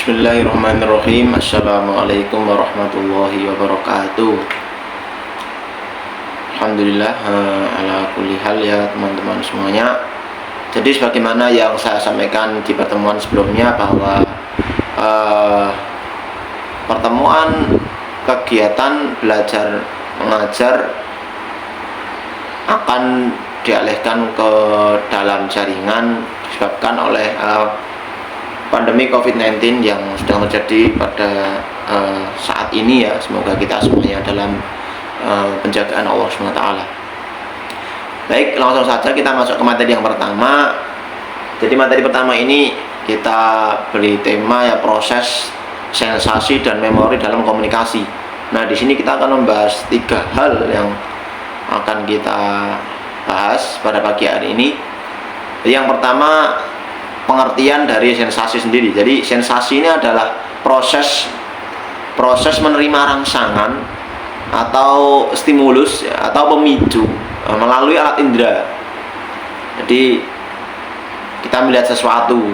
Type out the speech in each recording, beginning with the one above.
Bismillahirrahmanirrahim. Assalamualaikum warahmatullahi wabarakatuh. Alhamdulillah, ala kulli hal ya teman-teman semuanya. Jadi sebagaimana yang saya sampaikan di pertemuan sebelumnya bahwa pertemuan kegiatan belajar mengajar akan dialihkan ke dalam jaringan disebabkan oleh pandemi COVID-19 yang sedang terjadi pada saat ini ya. Semoga kita semuanya dalam penjagaan Allah SWT. Baik, langsung saja kita masuk ke materi yang pertama. Jadi materi pertama ini kita beri tema ya, proses, sensasi, dan memori dalam komunikasi. Nah, di sini kita akan membahas 3 hal yang akan kita bahas pada pagi hari ini. Yang pertama, pengertian dari sensasi sendiri. Jadi sensasi ini adalah proses menerima rangsangan atau stimulus atau pemicu melalui alat indera. Jadi kita melihat sesuatu,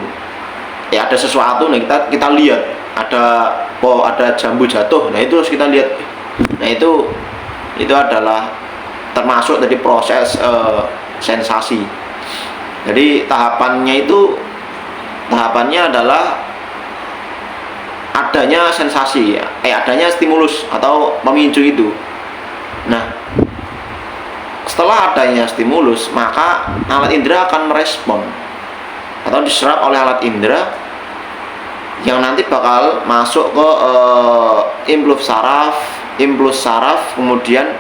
ya ada sesuatu, nah kita lihat ada jambu jatuh, nah itu harus kita lihat. Nah itu adalah termasuk dari proses sensasi. Jadi tahapannya adalah adanya sensasi, adanya stimulus atau pemicu itu. Nah, setelah adanya stimulus, maka alat indera akan merespon atau diserap oleh alat indera yang nanti bakal masuk ke impuls saraf, kemudian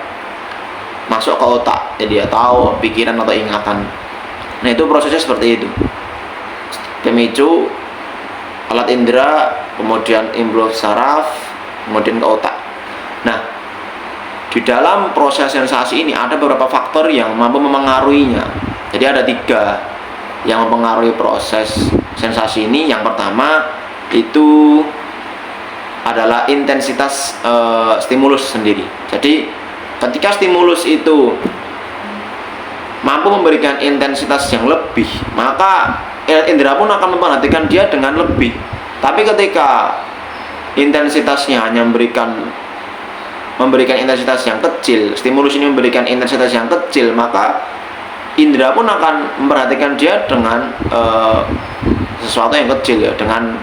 masuk ke otak, jadi atau pikiran atau ingatan. Nah, itu prosesnya seperti itu. Pemicu, alat indera, kemudian impuls saraf, kemudian ke otak. Nah, di dalam proses sensasi ini ada beberapa faktor yang mampu memengaruhinya. Jadi ada 3 yang mempengaruhi proses sensasi ini. Yang pertama itu adalah intensitas stimulus sendiri. Jadi ketika stimulus itu mampu memberikan intensitas yang lebih, maka indera pun akan memperhatikan dia dengan lebih. Tapi ketika intensitasnya hanya memberikan intensitas yang kecil, stimulus ini memberikan intensitas yang kecil, maka indera pun akan memperhatikan dia dengan sesuatu yang kecil ya. Dengan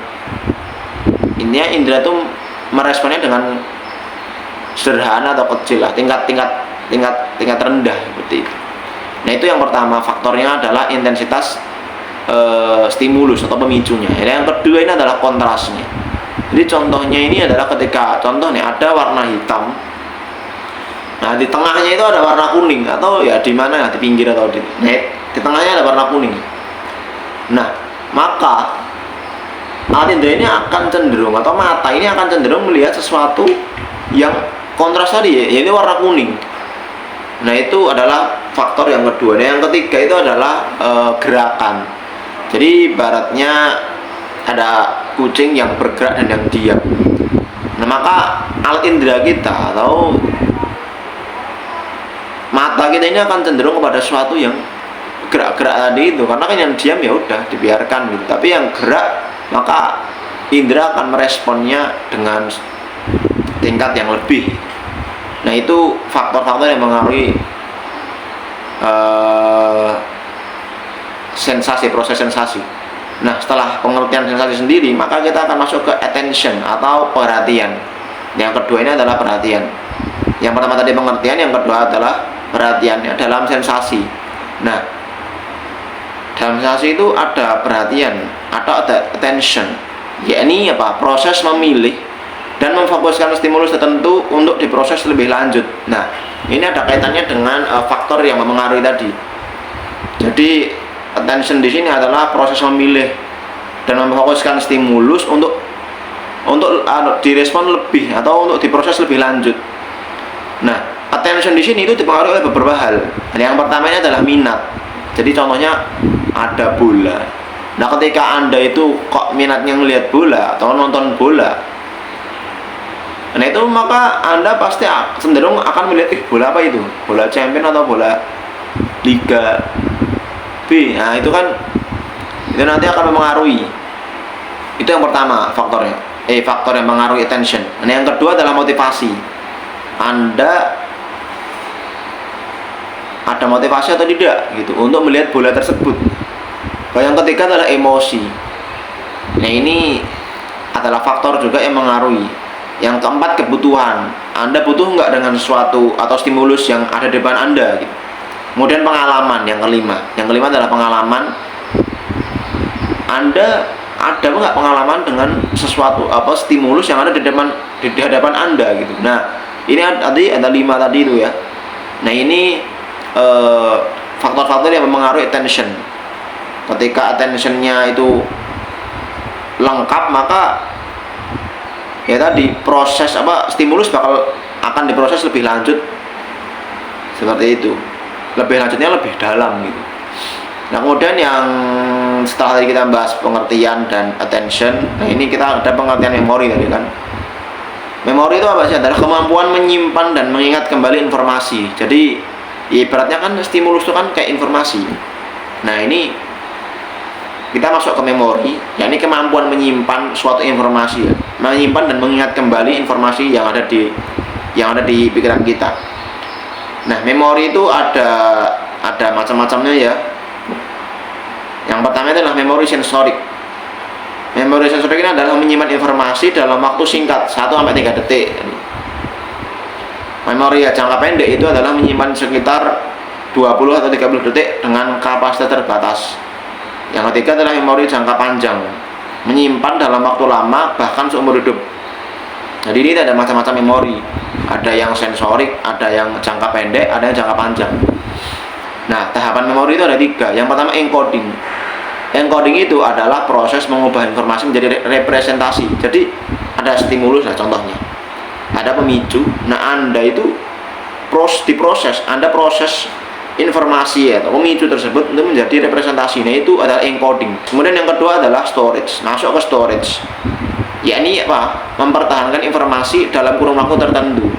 intinya indera itu meresponnya dengan sederhana atau kecil lah, tingkat rendah seperti itu. Nah, itu yang pertama, faktornya adalah intensitas stimulus atau pemicunya. Yang kedua ini adalah kontrasnya. Jadi contohnya ini adalah ketika contohnya ada warna hitam, nah di tengahnya itu ada warna kuning, atau ya di mana, di pinggir atau di tengahnya ada warna kuning. Nah, maka alat indera ini akan cenderung, atau mata ini akan cenderung melihat sesuatu yang kontras tadi, yaitu warna kuning. Nah, itu adalah faktor yang kedua. Nah, yang ketiga itu adalah gerakan. Jadi ibaratnya ada kucing yang bergerak dan yang diam. Nah, maka alat indera kita atau mata kita ini akan cenderung kepada sesuatu yang gerak-gerak tadi itu, karena kan yang diam ya udah dibiarkan gitu. Tapi yang gerak, maka indera akan meresponnya dengan tingkat yang lebih. Nah, itu faktor-faktor yang mengaruhi proses sensasi. Nah, setelah pengertian sensasi sendiri, maka kita akan masuk ke attention atau perhatian. Yang kedua ini adalah perhatian. Yang pertama tadi pengertian, yang kedua adalah perhatiannya dalam sensasi. Nah, dalam sensasi itu ada perhatian atau ada attention, yakni proses memilih dan memfokuskan stimulus tertentu untuk diproses lebih lanjut. Nah, ini ada kaitannya dengan faktor yang mempengaruhi tadi. Jadi attention di sini adalah proses memilih dan memfokuskan stimulus untuk direspon lebih atau untuk diproses lebih lanjut. Nah, attention di sini itu dipengaruhi oleh beberapa hal. Yang pertamanya adalah minat. Jadi contohnya ada bola. Nah, ketika Anda itu kok minatnya melihat bola atau nonton bola, nah itu maka Anda pasti cenderung akan melihat bola apa itu? Bola champion atau bola Liga B. Nah, itu nanti akan mempengaruhi. Itu Itu yang pertama faktornya. Faktor yang mengaruhi attention. Nah, yang kedua adalah motivasi. Anda ada motivasi atau tidak gitu untuk melihat bola tersebut. Yang ketiga adalah emosi. Nah, ini adalah faktor juga yang mengaruhi. Yang keempat, kebutuhan. Anda butuh nggak dengan sesuatu atau stimulus yang ada di depan Anda gitu. Kemudian pengalaman yang kelima. Yang kelima adalah pengalaman. Anda ada nggak pengalaman dengan sesuatu stimulus yang ada di hadapan Anda gitu. Nah, ini tadi ada 5 tadi itu ya. Nah, ini faktor-faktor yang mempengaruhi attention. Ketika attentionnya itu lengkap, maka ya tadi proses stimulus akan diproses lebih lanjut seperti itu. Lebih lanjutnya lebih dalam gitu. Nah, kemudian yang setelah tadi kita bahas pengertian dan attention, nah ini kita ada pengertian memori tadi kan. Memori itu apa sih? Adalah kemampuan menyimpan dan mengingat kembali informasi. Jadi ibaratnya kan stimulus itu kan kayak informasi. Nah, ini kita masuk ke memori, yakni kemampuan menyimpan suatu informasi, menyimpan dan mengingat kembali informasi yang ada di pikiran kita. Nah, memori itu ada macam-macamnya ya. Yang pertama adalah memori sensorik. Memori sensorik ini adalah menyimpan informasi dalam waktu singkat 1-3 detik. Memori jangka pendek itu adalah menyimpan sekitar 20 atau 30 detik dengan kapasitas terbatas. Yang ketiga adalah memori jangka panjang, menyimpan dalam waktu lama bahkan seumur hidup. Jadi ini ada macam-macam memori. Ada yang sensorik, ada yang jangka pendek, ada yang jangka panjang. Nah, tahapan memori itu ada 3. Yang pertama encoding. Encoding itu adalah proses mengubah informasi menjadi representasi. Jadi ada stimulus lah contohnya. Ada pemicu. Nah, Anda itu diproses. Anda proses informasi atau pemicu tersebut untuk menjadi representasi. Nah, itu adalah encoding. Kemudian yang kedua adalah storage. Masuk ke storage. Yakni mempertahankan informasi dalam kurun waktu tertentu.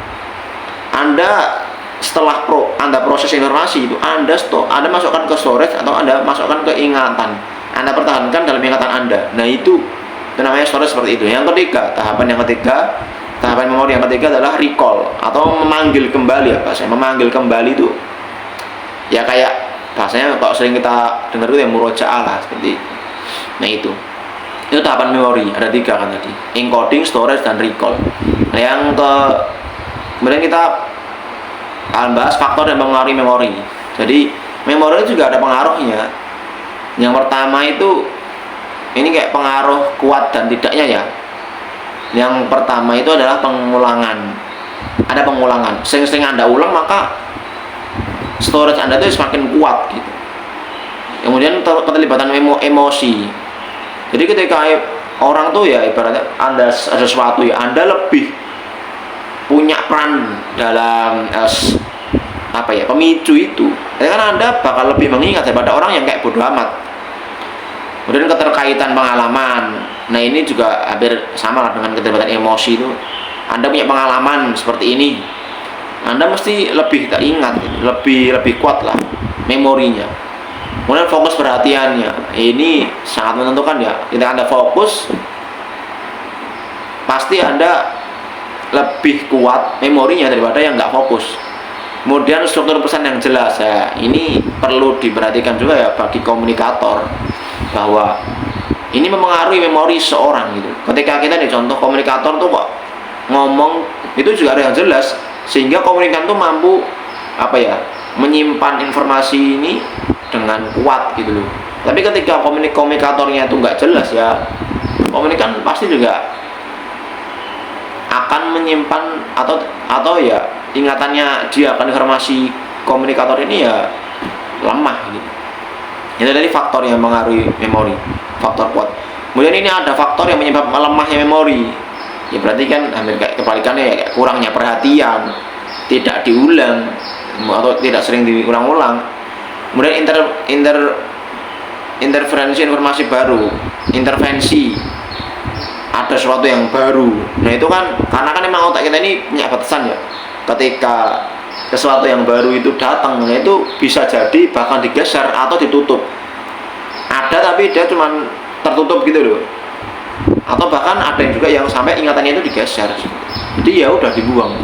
Setelah Anda proses informasi itu, Anda masukkan ke storage atau Anda masukkan ke ingatan. Anda pertahankan dalam ingatan Anda. Nah, itu namanya storage seperti itu. Yang ketiga, tahapan memori yang ketiga adalah recall atau memanggil kembali. Memanggil kembali itu ya kayak bahasanya kalau sering kita dengar itu yang murojaah lah seperti itu. Nah, itu tahapan memori ada 3 kan tadi, encoding, storage, dan recall. Nah, kemudian kita akan bahas faktor yang mempengaruhi memori. Jadi memori itu juga ada pengaruhnya. Yang pertama itu ini kayak pengaruh kuat dan tidaknya ya. Yang pertama itu adalah pengulangan. Ada pengulangan. Sering-sering Anda ulang maka storage Anda itu semakin kuat gitu. Kemudian keterlibatan emosi. Jadi ketika orang tuh ya ibaratnya Anda ada sesuatu ya, Anda lebih punya peran dalam pemicu itu. Jadi kan Anda bakal lebih mengingat daripada orang yang kayak bodoh amat. Kemudian keterkaitan pengalaman. Nah, ini juga hampir sama lah dengan keterlibatan emosi itu. Anda punya pengalaman seperti ini, Anda mesti lebih teringat, lebih kuat lah memorinya. Kemudian fokus perhatiannya. Ini sangat menentukan ya. Ketika Anda fokus, pasti Anda lebih kuat memorinya daripada yang nggak fokus. Kemudian struktur pesan yang jelas ya, ini perlu diperhatikan juga ya bagi komunikator, bahwa ini mempengaruhi memori seorang gitu. Ketika kita contoh komunikator tuh kok ngomong itu juga ada yang jelas, sehingga komunikan tuh mampu menyimpan informasi ini dengan kuat gitu loh. Tapi ketika komunikatornya itu nggak jelas ya, komunikan pasti juga akan menyimpan atau ya ingatannya dia akan informasi komunikator ini ya lemah gitu. Itu dari faktor yang mengaruhi memori, faktor kuat. Kemudian ini ada faktor yang menyebabkan melemahnya memori. Ya berarti kan hampir kayak kebalikannya ya, kayak kurangnya perhatian, tidak diulang atau tidak sering diulang-ulang. Kemudian interferensi informasi baru, intervensi ada sesuatu yang baru. Nah, itu kan karena kan memang otak kita ini punya batasan ya. Ketika sesuatu yang baru itu datang, nah itu bisa jadi bahkan digeser atau ditutup. Ada tapi dia cuma tertutup gitu loh. atau bahkan ada yang juga yang sampai ingatannya itu digeser, jadi ya udah dibuang.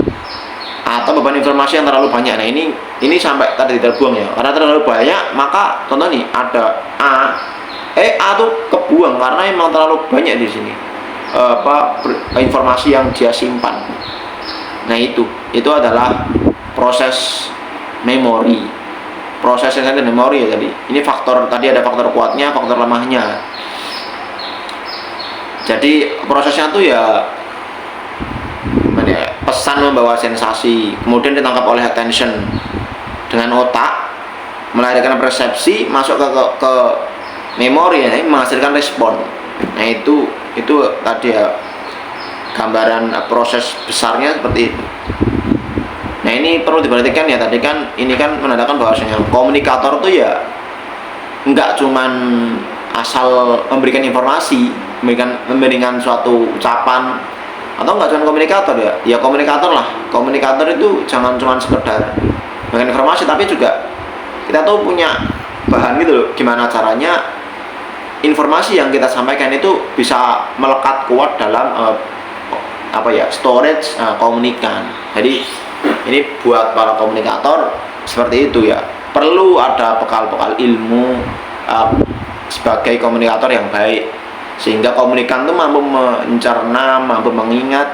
Atau beban informasi yang terlalu banyak. Nah ini sampai tadi terbuang ya, karena terlalu banyak maka contoh nih ada A tuh kebuang karena emang terlalu banyak di sini informasi yang dia simpan. Nah itu adalah proses memori, proses yang memori ya tadi. Ini faktor, tadi ada faktor kuatnya, faktor lemahnya. Jadi prosesnya tuh ya gimana ya, pesan membawa sensasi, kemudian ditangkap oleh attention dengan otak, melahirkan persepsi, masuk ke memori ya, menghasilkan respon. Nah itu tadi ya gambaran proses besarnya seperti itu. Nah ini perlu diperhatikan ya, tadi kan ini kan menandakan bahwasanya komunikator tuh ya nggak cuman asal memberikan informasi, memberikan suatu ucapan, atau nggak cuma komunikator ya komunikator lah. Komunikator itu jangan cuma sekedar memberikan informasi, tapi juga kita tuh punya bahan gitu loh, gimana caranya informasi yang kita sampaikan itu bisa melekat kuat dalam storage komunikan. Jadi ini buat para komunikator seperti itu ya, perlu ada bekal-bekal ilmu sebagai komunikator yang baik, sehingga komunikan itu mampu mencerna, mampu mengingat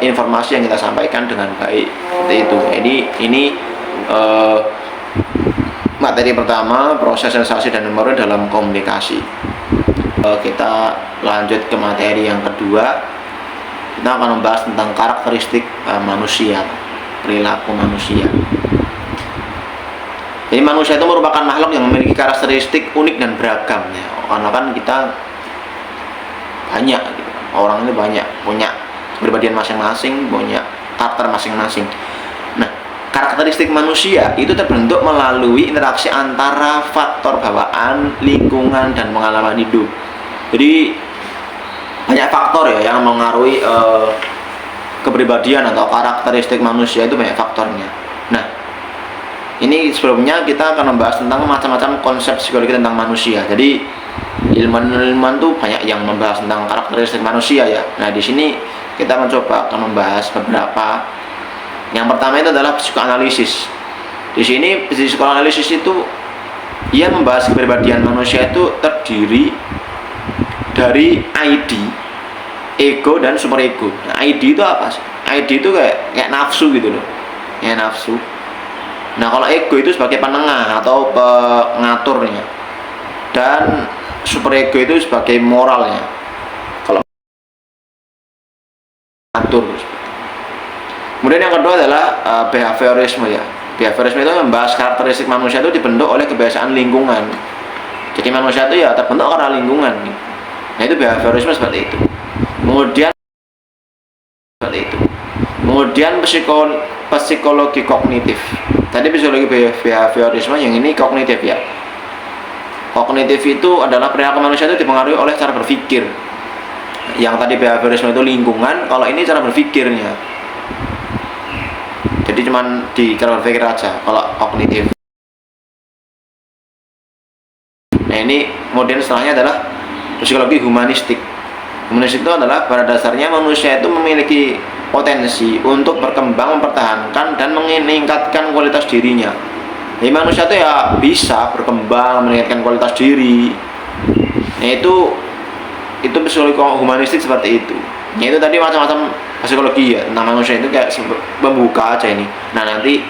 informasi yang kita sampaikan dengan baik. Seperti itu. Jadi ini materi pertama, proses sensasi dan memori dalam komunikasi. Kita lanjut ke materi yang kedua. Kita akan membahas tentang karakteristik manusia, perilaku manusia. Jadi manusia itu merupakan makhluk yang memiliki karakteristik unik dan beragam ya. Karena kan kita banyak gitu. Orang ini banyak, punya kepribadian masing-masing, punya karakter masing-masing. Nah, karakteristik manusia itu terbentuk melalui interaksi antara faktor bawaan, lingkungan, dan pengalaman hidup. Jadi banyak faktor ya yang mengaruhi kepribadian atau karakteristik manusia, itu banyak faktornya. Nah, ini sebelumnya kita akan membahas tentang macam-macam konsep psikologi tentang manusia. Jadi ilmuwan tuh banyak yang membahas tentang karakteristik manusia ya. Nah di sini kita mencoba akan membahas beberapa. Yang pertama itu adalah psikoanalisis. Di sini psikoanalisis itu ia membahas kepribadian manusia itu terdiri dari ID, ego, dan superego. Nah, ID itu apa sih? ID itu kayak nafsu gitu loh, ya nafsu. Nah kalau ego itu sebagai penengah atau pengaturnya, dan superego itu sebagai moralnya. Kalau atur. Kemudian yang kedua adalah behaviorisme ya. Behaviorisme itu membahas karakteristik manusia itu dibentuk oleh kebiasaan lingkungan. Jadi manusia itu ya terbentuk karena lingkungan. Nah itu behaviorisme seperti itu. Kemudian psikologi kognitif. Tadi psikologi behaviorisme, yang ini kognitif ya. Kognitif itu adalah perilaku manusia itu dipengaruhi oleh cara berpikir. Yang tadi behaviorisme itu lingkungan, kalau ini cara berpikirnya. Jadi cuman di cara berpikir aja kalau kognitif. Nah ini kemudian setelahnya adalah psikologi humanistik. Humanistik itu adalah pada dasarnya manusia itu memiliki potensi untuk berkembang, mempertahankan, dan meningkatkan kualitas dirinya. Jadi manusia itu ya bisa berkembang, meningkatkan kualitas diri. Nah itu psikologi humanistik seperti itu. Nah itu tadi macam-macam psikologi ya tentang manusia, itu kayak membuka aja ini. Nah nanti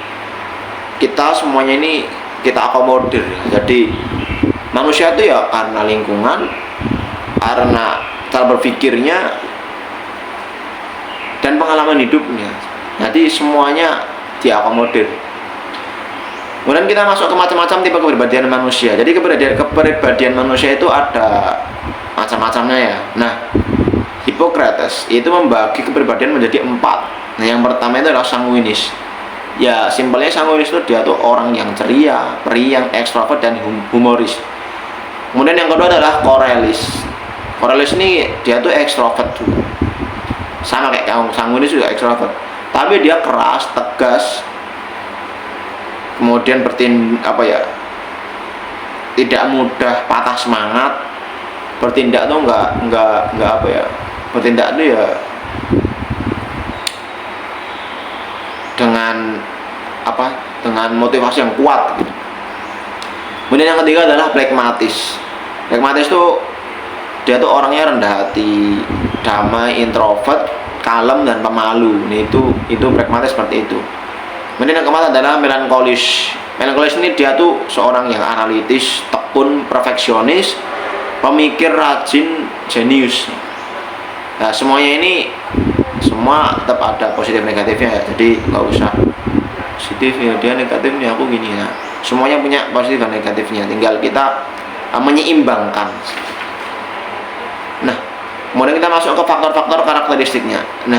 kita semuanya ini kita akomodir. Jadi manusia itu ya karena lingkungan, karena cara berpikirnya, dan pengalaman hidupnya. Nanti semuanya diakomodir. Kemudian kita masuk ke macam-macam tipe kepribadian manusia. Jadi kepribadian manusia itu ada macam-macamnya ya. Nah, Hippocrates itu membagi kepribadian menjadi 4. Nah, yang pertama itu adalah sanguinis. Ya, simpelnya sanguinis itu dia tuh orang yang ceria, periang, ekstrovert, dan humoris. Kemudian yang kedua adalah Corelis. Corelis ini dia tuh ekstrovert juga. Sama kayak kamu, sanguinis juga ekstrovert. Tapi dia keras, tegas. Kemudian tidak mudah patah semangat, bertindak tuh nggak apa ya, bertindak tuh ya dengan apa, dengan motivasi yang kuat gitu. Kemudian yang ketiga adalah pragmatis. Pragmatis tuh dia tuh orangnya rendah hati, damai, introvert, kalem dan pemalu. Nah, itu pragmatis seperti itu. Kemudian yang keempat adalah melankolis. Melankolis ini dia tuh seorang yang analitis, tekun, perfeksionis, pemikir, rajin, jenius. Nah, semuanya ini semua tetap ada positif negatifnya ya. Jadi nggak usah positif ya dia, negatifnya aku gini ya. Semuanya punya positif dan negatifnya, tinggal kita menyeimbangkan. Nah, kemudian kita masuk ke faktor-faktor karakteristiknya. Nah,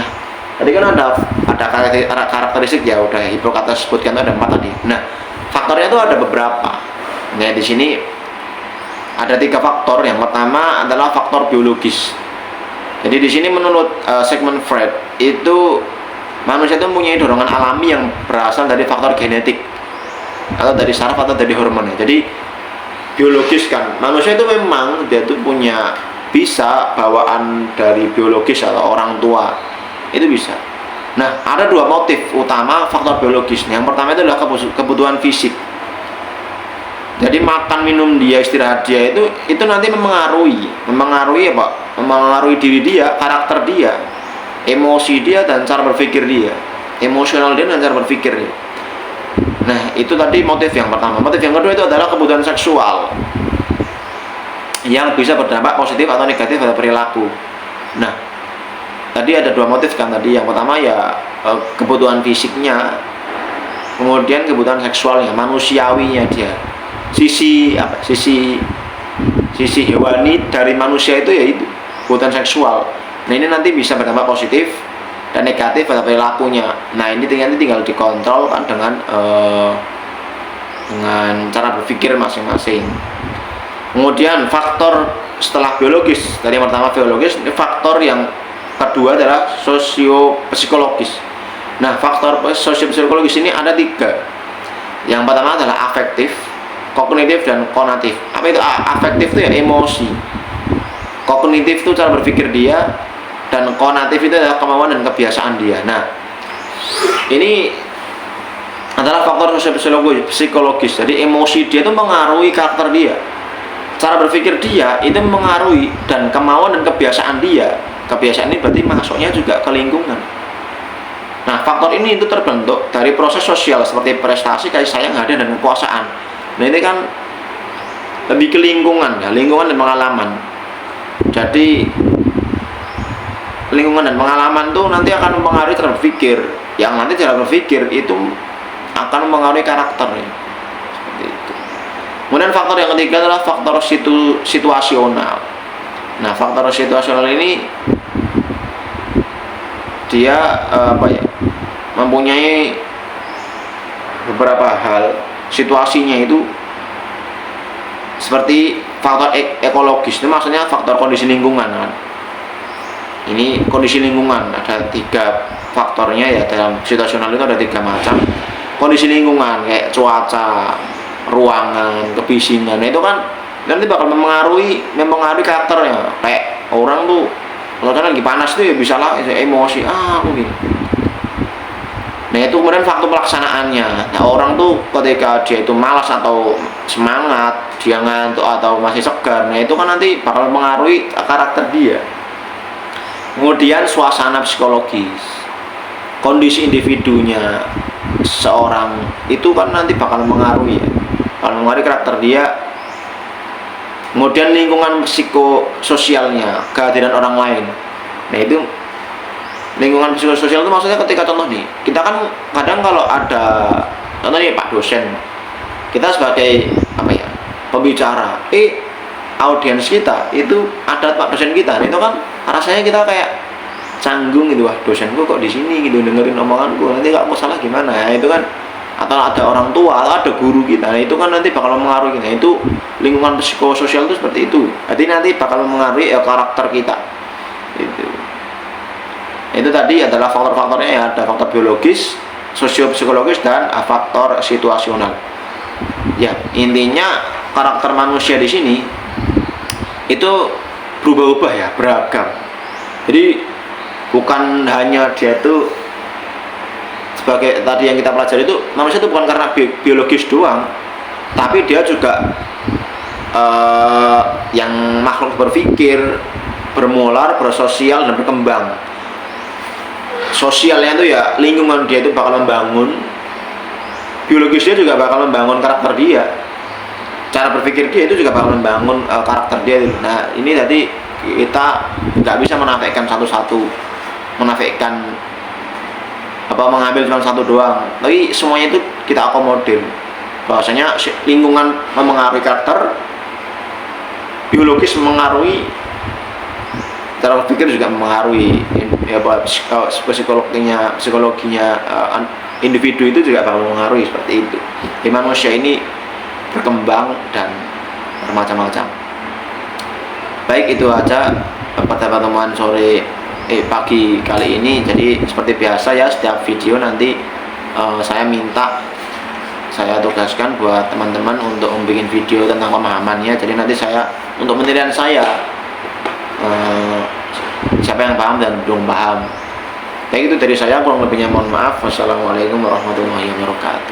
tadi kan ada karakteristik ya, udah Ibu kata sebutkan ada 4 tadi. Nah, faktornya itu ada beberapa. Nah, di sini ada 3 faktor. Yang pertama adalah faktor biologis. Jadi di sini menurut Sigmund Freud itu manusia itu mempunyai dorongan alami yang berasal dari faktor genetik atau dari saraf atau dari hormon. Jadi biologis kan, manusia itu memang dia tuh punya bisa bawaan dari biologis atau orang tua, itu bisa. Nah, ada 2 motif utama faktor biologis. Yang pertama itu adalah kebutuhan fisik. Jadi makan, minum dia, istirahat dia itu nanti mempengaruhi apa? Mempengaruhi diri dia, karakter dia, emosi dia dan cara berpikir dia, emosional dia dan cara berpikir dia. Nah, itu tadi motif yang pertama. Motif yang kedua itu adalah kebutuhan seksual yang bisa berdampak positif atau negatif pada perilaku. Nah, tadi ada 2 motif kan tadi. Yang pertama ya kebutuhan fisiknya, kemudian kebutuhan seksualnya, manusiawinya dia. Sisi hewani dari manusia itu ya itu kebutuhan seksual. Nah, ini nanti bisa berdampak positif dan negatif pada perilakunya. Nah, ini tinggal dikontrol kan dengan cara berpikir masing-masing. Kemudian faktor setelah biologis, tadi yang pertama biologis, ini faktor yang kedua adalah sosiopsikologis. Nah, faktor sosiopsikologis ini ada 3. Yang pertama adalah afektif, kognitif dan konatif. Apa itu afektif? Itu ya emosi. Kognitif itu cara berpikir dia, dan konatif itu adalah kemauan dan kebiasaan dia. Nah, ini adalah faktor psikologis. Jadi emosi dia itu mengaruhi karakter dia, cara berpikir dia itu mengaruhi, dan kemauan dan kebiasaan dia. Kebiasaan ini berarti masuknya juga ke lingkungan. Nah, faktor ini itu terbentuk dari proses sosial seperti prestasi, kasih sayang, hadiah dan kekuasaan. Nah, ini kan lebih ke lingkungan ya, lingkungan dan pengalaman. Jadi lingkungan dan pengalaman tuh nanti akan mempengaruhi cara berpikir, yang nanti cara berpikir itu akan mempengaruhi karakternya. Seperti itu. Kemudian faktor yang ketiga adalah faktor situasional. Nah, faktor situasional ini dia mempunyai beberapa hal. Situasinya itu seperti faktor ekologis, itu maksudnya faktor kondisi lingkungan kan. Ini kondisi lingkungan ada 3 faktornya ya, dalam situasional itu ada 3 macam. Kondisi lingkungan kayak cuaca, ruangan, kebisingan, nah, itu kan nanti bakal mempengaruhi karakternya. Kayak orang tuh kalau kan lagi panas tuh ya bisa lah emosi, aku gini. Nah, itu kemudian faktor pelaksanaannya. Nah, orang tuh ketika dia itu malas atau semangat, dia ngantuk atau masih segar, nah itu kan nanti bakal mempengaruhi karakter dia. Kemudian suasana psikologis, kondisi individunya seorang itu kan nanti bakal mempengaruhi karakter dia. Kemudian lingkungan psikososialnya, kehadiran orang lain. Nah, itu lingkungan psikososial itu maksudnya ketika contoh nih, kita kan kadang kalau ada contoh nih Pak dosen, kita sebagai pembicara, audiens kita itu ada Pak dosen kita, itu kan rasanya kita kayak canggung gitu, wah dosenku kok di sini gitu dengerin omonganku, nanti kalau aku salah gimana ya, itu kan. Atau ada orang tua atau ada guru kita, nah itu kan nanti bakal mempengaruhi kita. Itu lingkungan psikososial itu seperti itu, jadi nanti bakal mempengaruhi karakter kita. Itu tadi adalah faktor-faktornya ya, ada faktor biologis, sosiopsikologis, dan faktor situasional. Ya, intinya karakter manusia di sini itu berubah-ubah ya, beragam. Jadi bukan hanya dia itu sebagai tadi yang kita pelajari itu, manusia itu bukan karena biologis doang, tapi dia juga yang makhluk berpikir, bermolar, bersosial, dan berkembang. Sosialnya itu ya lingkungan dia itu bakal membangun, biologis dia juga bakal membangun karakter dia, cara berpikir dia itu juga bakal membangun karakter dia. Nah ini tadi kita nggak bisa menafikan satu-satu, menafikan apa mengambil cuma satu doang, tapi semuanya itu kita akomodir. Bahwasanya lingkungan mempengaruhi karakter, biologis mempengaruhi, cara berpikir juga mempengaruhi, ya psikologinya individu itu juga bakal mempengaruhi seperti itu. Di manusia ini berkembang dan bermacam-macam. Baik, itu aja pertemuan pagi kali ini. Jadi seperti biasa ya, setiap video nanti saya tugaskan buat teman-teman untuk membuat video tentang pemahamannya. Jadi nanti saya untuk penilaian saya siapa yang paham dan belum paham. Baik, itu dari saya, kurang lebihnya mohon maaf. Wassalamualaikum warahmatullahi wabarakatuh.